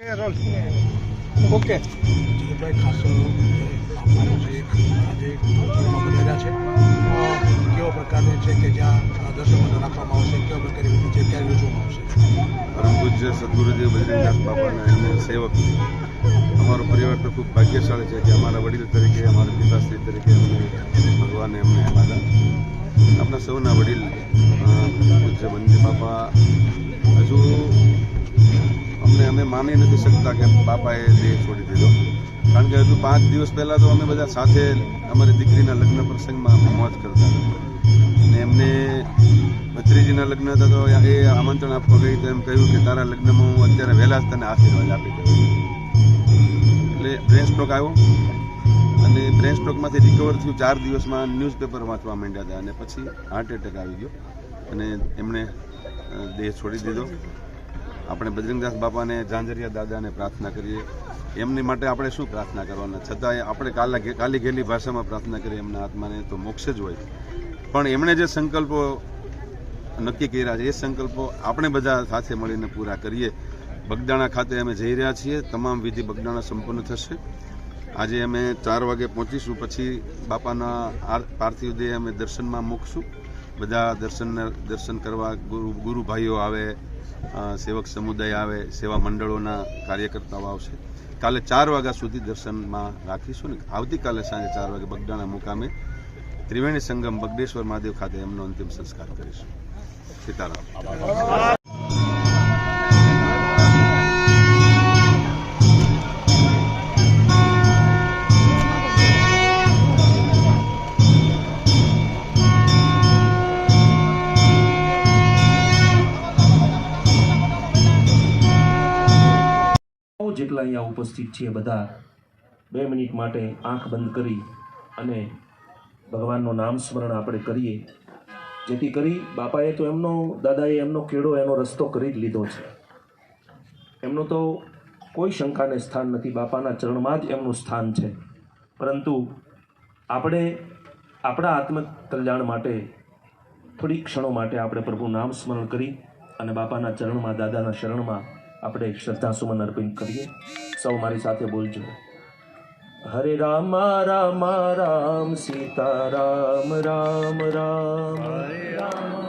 Okay Jitubhai ખાસ આજે પધાર્યા છે કેવો પ્રકારની છે કે જ્યાં દર્શકોને રાખવામાં આવશે કેવા પ્રકારની વિધિ છે ક્યારે યોજવામાં આવશે? પરમ પૂજ્ય સદગુરુદેવ બજરંગદાસ બાપાના અન્ય સેવક અમારો પરિવાર તો ખૂબ ભાગ્યશાળી છે કે અમારા વડીલ તરીકે અમારા પિતાશ્રી તરીકે અમને ભગવાને અમને આપ્યા હતા. આપણા સૌના વડીલ પૂજ્ય વંદે બાપા હજુ અમે માની નથી શકતા કે બાપાએ દેહ છોડી દીધો, કારણ કે હજુ 5 દિવસ પહેલાં તો અમે બધા સાથે અમારી દીકરીના લગ્ન પ્રસંગમાં મોજ કરતા હતા અને એમને ભત્રીજીના લગ્ન હતા તો એ આમંત્રણ આપવા ગઈ તો એમ કહ્યું કે તારા લગ્નમાં હું અત્યારે વહેલા જ તને આશીર્વાદ આપી દઉં. એટલે બ્રેન સ્ટ્રોક આવ્યો અને બ્રેન સ્ટ્રોકમાંથી રિકવર થયું 4 દિવસમાં ન્યૂઝપેપર વાંચવા માંડ્યા હતા અને પછી હાર્ટ એટેક આવી ગયો અને એમણે દેહ છોડી દીધો. આપણે બજરંગદાસ બાપાને ઝાંઝરિયા દાદાને પ્રાર્થના કરીએ. એમની માટે આપણે શું પ્રાર્થના કરવાના, છતાંય આપણે કાલી ગેલી ભાષામાં પ્રાર્થના કરીએ એમના આત્માને તો મોક્ષ જ હોય. પણ એમણે જે સંકલ્પો નક્કી કર્યા છે એ સંકલ્પો આપણે બધા સાથે મળીને પૂરા કરીએ. બગદાણા ખાતે અમે જઈ રહ્યા છીએ. તમામ વિધિ બગદાણા સંપન્ન થશે. આજે અમે 4 વાગે પહોંચીશું. પછી બાપાના પાર્થિવ દેહ અમે દર્શનમાં મૂકશું. બધા દર્શન કરવા ગુરુ ભાઈઓ આવે, સેવક સમુદાય આવે, સેવા મંડળોના કાર્યકર્તાઓ આવશે. કાલે 4 વાગ્યા સુધી દર્શનમાં રાખીશું ને આવતીકાલે સાંજે 4 વાગે બગદાણા મુકામે ત્રિવેણી સંગમ બગડેશ્વર મહાદેવ ખાતે એમનો અંતિમ સંસ્કાર કરીશું. સીતારામ. જેટલા અહીંયા ઉપસ્થિત છીએ બધા 2 મિનિટ માટે આંખ બંધ કરી અને ભગવાનનું નામ સ્મરણ આપણે કરીએ, જેથી કરી બાપાએ તો દાદાએ એમનો કેળો એનો રસ્તો કરી જ લીધો છે. એમનું તો કોઈ શંકાને સ્થાન નથી, બાપાના ચરણમાં જ એમનું સ્થાન છે. પરંતુ આપણે આપણા આત્મકલ્યાણ માટે થોડી ક્ષણો માટે આપણે પ્રભુ નામ સ્મરણ કરી અને બાપાના ચરણમાં, દાદાના શરણમાં આપણે શ્રદ્ધાસુમન અર્પિત કરીએ. સૌ મારી સાથે બોલજો. હરે રામ રામ રામ સીતા રામ રામ રામ, હરે રામ